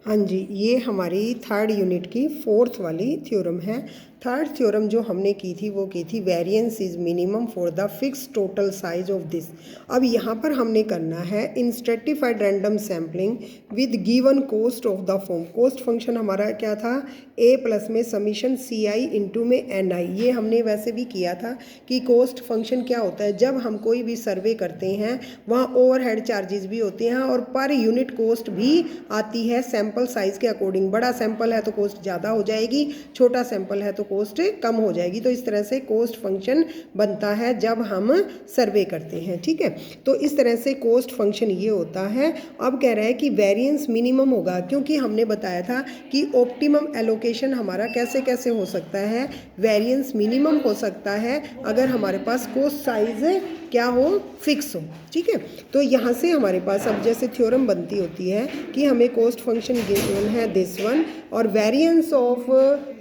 हाँ जी, ये हमारी थर्ड यूनिट की फोर्थ वाली थ्योरम है। थर्ड थ्योरम जो हमने की थी वो की थी variance is minimum for the fix total size of this. अब यहाँ पर हमने करना है in stratified random sampling with given cost of the form. Cost function हमारा क्या था, ए प्लस में समीशन सी आई इंटू में एन आई। ये हमने वैसे भी किया था कि कोस्ट फंक्शन क्या होता है, जब हम कोई भी सर्वे करते हैं वहाँ ओवरहेड चार्जेस भी होते हैं और पर यूनिट कोस्ट भी आती है सैम्पल साइज़ के अकॉर्डिंग। बड़ा सैंपल है तो कोस्ट ज़्यादा हो जाएगी, छोटा सैंपल है तो कोस्ट कम हो जाएगी। तो इस तरह से कोस्ट फंक्शन बनता है जब हम सर्वे करते हैं, ठीक है। तो इस तरह से कोस्ट फंक्शन ये होता है। अब कह रहा है कि वेरिएंस मिनिमम होगा, क्योंकि हमने बताया था कि ऑप्टिमम एलोकेशन हमारा कैसे कैसे हो सकता है, वेरिएंस मिनिमम हो सकता है अगर हमारे पास कोस्ट साइज क्या हो, फिक्स हो, ठीक है। तो यहाँ से हमारे पास अब जैसे थ्योरम बनती होती है कि हमें कोस्ट फंक्शन गिवन है दिस वन और variance of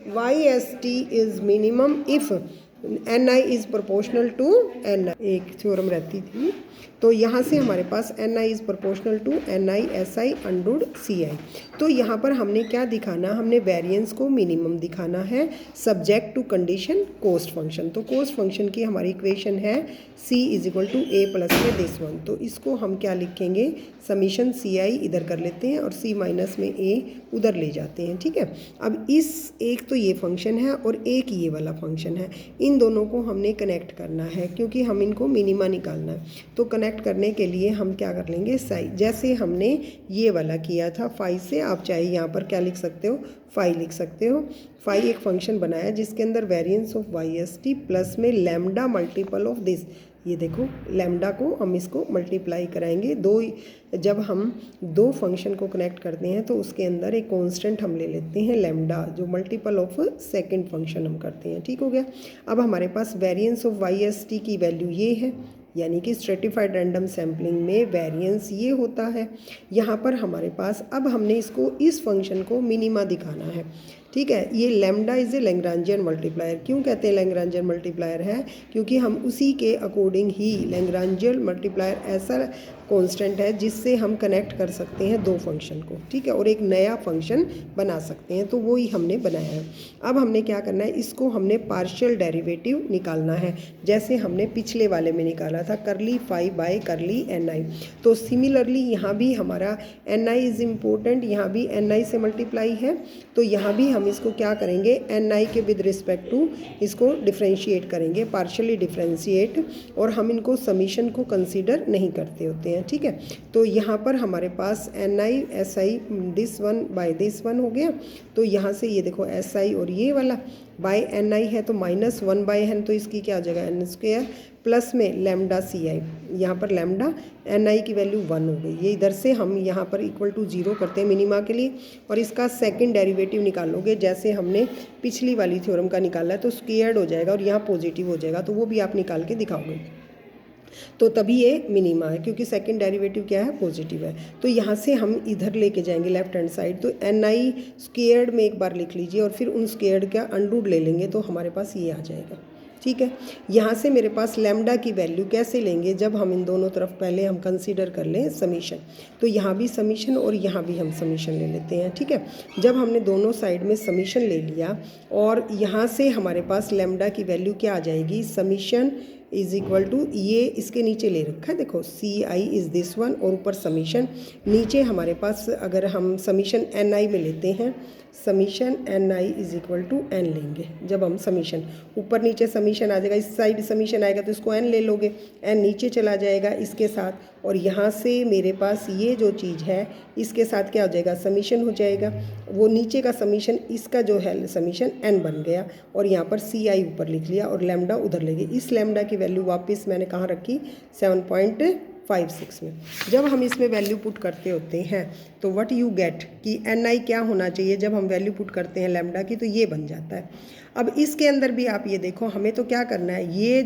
Y S T is minimum if N I is proportional to N I, एक थ्योरम रहती थी। तो यहाँ से हमारे पास N I is proportional to N I S I under root C I. तो यहाँ पर हमने क्या दिखाना, हमने वेरिएंस को मिनिमम दिखाना है subject to condition cost function. तो कोस्ट फंक्शन की हमारी इक्वेशन है c is equal to a plus में दिस वन। तो इसको हम क्या लिखेंगे, समीशन सी आई इधर कर लेते हैं और c माइनस में a उधर ले जाते हैं, ठीक है। अब इस एक तो ये फंक्शन है और एक ये वाला फंक्शन है, इन दोनों को हमने कनेक्ट करना है क्योंकि हम इनको मिनिमा निकालना है। तो कनेक्ट करने के लिए हम क्या कर लेंगे, साई जैसे हमने ये वाला किया था फाई से, आप चाहे यहाँ पर क्या लिख सकते हो, फाई लिख सकते हो। फाई एक फंक्शन बनाया जिसके अंदर variance of Y S t plus में लैम्डा मल्टीपल ऑफ दिस। ये देखो लैम्डा को हम इसको मल्टीप्लाई कराएंगे दो, जब हम दो फंक्शन को कनेक्ट करते हैं तो उसके अंदर एक कांस्टेंट हम ले लेते हैं लैम्डा, जो मल्टीपल ऑफ सेकंड फंक्शन हम करते हैं, ठीक हो गया। अब हमारे पास variance of Y S T की वैल्यू ये है, यानी कि स्ट्रेटिफाइड रैंडम सैम्पलिंग में वेरिएंस ये होता है। यहाँ पर हमारे पास अब हमने इसको इस फंक्शन को मिनिमा दिखाना है, ठीक है। ये lambda is a Lagrangian multiplier. क्यों कहते हैं लैग्रांजियन मल्टीप्लायर है, क्योंकि हम उसी के अकॉर्डिंग ही लैग्रांजियन मल्टीप्लायर ऐसा कांस्टेंट है जिससे हम कनेक्ट कर सकते हैं दो फंक्शन को, ठीक है, और एक नया फंक्शन बना सकते हैं। तो वो ही हमने बनाया है। अब हमने क्या करना है, इसको हमने पार्शियल डेरिवेटिव निकालना है जैसे हमने पिछले वाले में निकाला था, करली फाई बाय करली एन आई। तो सिमिलरली यहाँ भी हमारा एन आई इज़ इम्पोर्टेंट, यहाँ भी एन आई से मल्टीप्लाई है। तो यहाँ भी हम इसको क्या करेंगे, एन आई के विद रिस्पेक्ट टू इसको डिफ्रेंशिएट करेंगे, पार्शियली डिफ्रेंशिएट, और हम इनको समीशन को कंसीडर नहीं करते होते हैं, ठीक है। तो यहाँ पर हमारे पास N I S I this one by this one हो गया। तो यहाँ से ये देखो एस आई और ये वाला बाय एन आई है तो माइनस वन बाय एन, तो इसकी क्या हो जाएगा एन स्क्वायर प्लस में लैम्डा सी आई। यहाँ पर लैम्डा एन आई की वैल्यू 1 हो गई। ये इधर से हम यहाँ पर इक्वल टू 0 करते हैं मिनिमा के लिए, और इसका सेकंड डेरिवेटिव निकालोगे जैसे हमने पिछली वाली थ्योरम का निकाला है, तो स्क्वायर्ड हो जाएगा और यहाँ पॉजिटिव हो जाएगा, तो वो भी आप निकाल के दिखाओगे। तो तभी ये मिनिमा है क्योंकि सेकंड डेरिवेटिव क्या है, पॉजिटिव है। तो यहाँ से हम इधर लेके जाएंगे लेफ्ट हैंड साइड, तो एन आई स्क्वायर्ड में एक बार लिख लीजिए और फिर उन स्क्वायर्ड का अंडूड ले लेंगे तो हमारे पास ये आ जाएगा, ठीक है। यहाँ से मेरे पास लैम्डा की वैल्यू कैसे लेंगे, जब हम इन दोनों तरफ पहले हम कंसीडर कर लें समीशन, तो यहाँ भी समीशन और यहाँ भी हम समीशन ले लेते हैं, ठीक है। जब हमने दोनों साइड में समीशन ले लिया और यहाँ से हमारे पास लैम्डा की वैल्यू क्या आ जाएगी, समीशन इज इक्वल टू, ये इसके नीचे ले रखा है देखो, सी आई इज़ दिस वन और ऊपर समीशन, नीचे हमारे पास अगर हम समीशन एन आई में लेते हैं, summation n i is equal to n लेंगे। जब हम समीशन ऊपर नीचे समीशन आ जाएगा, इस साइड समीशन आएगा तो इसको एन ले लोगे, एन नीचे चला जाएगा इसके साथ, और यहाँ से मेरे पास ये जो चीज़ है इसके साथ क्या हो जाएगा, समीशन हो जाएगा। वो नीचे का समीशन इसका जो है समीशन एन बन गया, और यहाँ पर सी आई ऊपर लिख लिया और लैम्डा उधर ले गए। इस लैम्डा की वैल्यू वापस मैंने कहाँ रखी, 7.56 में। जब हम इसमें वैल्यू पुट करते होते हैं तो व्हाट यू गेट कि एन आई क्या होना चाहिए, जब हम वैल्यू पुट करते हैं लैम्डा की तो ये बन जाता है। अब इसके अंदर भी आप ये देखो, हमें तो क्या करना है, ये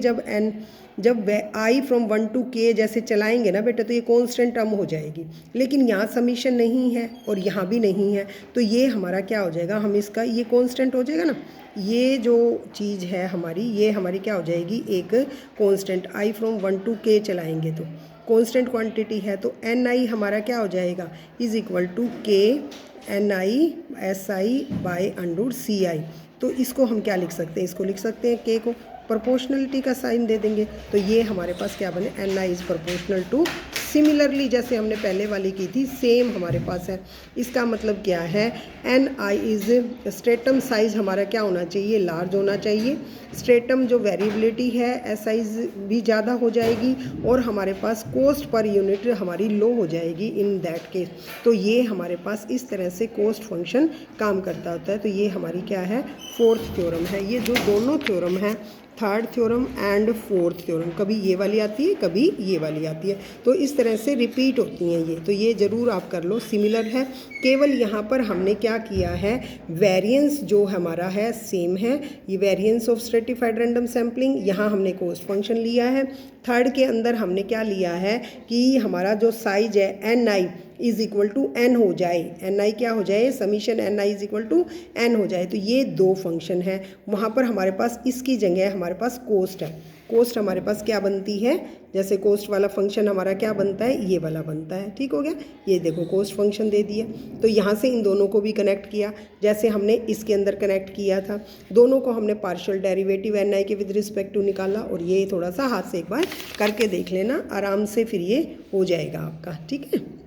जब आई फ्रॉम 1 to k जैसे चलाएंगे ना बेटा, तो ये कॉन्स्टेंट टर्म हो जाएगी, लेकिन यहाँ समीशन नहीं है और यहाँ भी नहीं है, तो ये हमारा क्या हो जाएगा, हम इसका ये कॉन्स्टेंट हो जाएगा ना, ये जो चीज़ है हमारी, ये हमारी क्या हो जाएगी, एक constant. I from 1 to k चलाएंगे तो कॉन्स्टेंट क्वांटिटी है, तो एन आई हमारा क्या हो जाएगा, इज़ इक्वल टू के NI/SI/√CI। तो इसको हम क्या लिख सकते हैं, इसको लिख सकते हैं K को प्रोपोर्शनलिटी का साइन दे देंगे, तो ये हमारे पास क्या बने, NI is proportional to. Similarly जैसे हमने पहले वाली की थी सेम हमारे पास है। इसका मतलब क्या है, NI इज़ स्ट्रेटम साइज हमारा क्या होना चाहिए, लार्ज होना चाहिए। स्ट्रेटम जो वेरिएबिलिटी है SI भी ज़्यादा हो जाएगी और हमारे पास कॉस्ट पर यूनिट हमारी लो हो जाएगी इन दैट केस। तो ये हमारे पास इस तरह से कॉस्ट फंक्शन काम करता होता है। तो ये हमारी क्या है, फोर्थ थ्योरम है। ये जो दोनों थ्योरम है, third theorem and fourth theorem, कभी ये वाली आती है कभी ये वाली आती है, तो इस तरह से रिपीट होती हैं ये। तो ये ज़रूर आप कर लो, सिमिलर है। केवल यहाँ पर हमने क्या किया है, वेरिएंस जो हमारा है सेम है, ये variance of stratified random sampling, यहाँ हमने कॉस्ट फंक्शन लिया है। थर्ड के अंदर हमने क्या लिया है कि हमारा जो साइज है NI is equal to N हो जाए, NI क्या हो जाए, समीशन NI is equal to N हो जाए। तो ये दो फंक्शन है, वहाँ पर हमारे पास इसकी जगह हमारे पास कॉस्ट है। कॉस्ट हमारे पास क्या बनती है, जैसे कॉस्ट वाला फंक्शन हमारा क्या बनता है, ये वाला बनता है। ठीक हो गया, ये देखो कॉस्ट फंक्शन दे दिया। तो यहाँ से इन दोनों को भी कनेक्ट किया, जैसे हमने इसके अंदर कनेक्ट किया था। दोनों को हमने पार्शियल डेरिवेटिव NI के विद रिस्पेक्ट टू निकाला, और ये थोड़ा सा हाथ से एक बार करके देख लेना आराम से, फिर ये हो जाएगा आपका। ठीक है।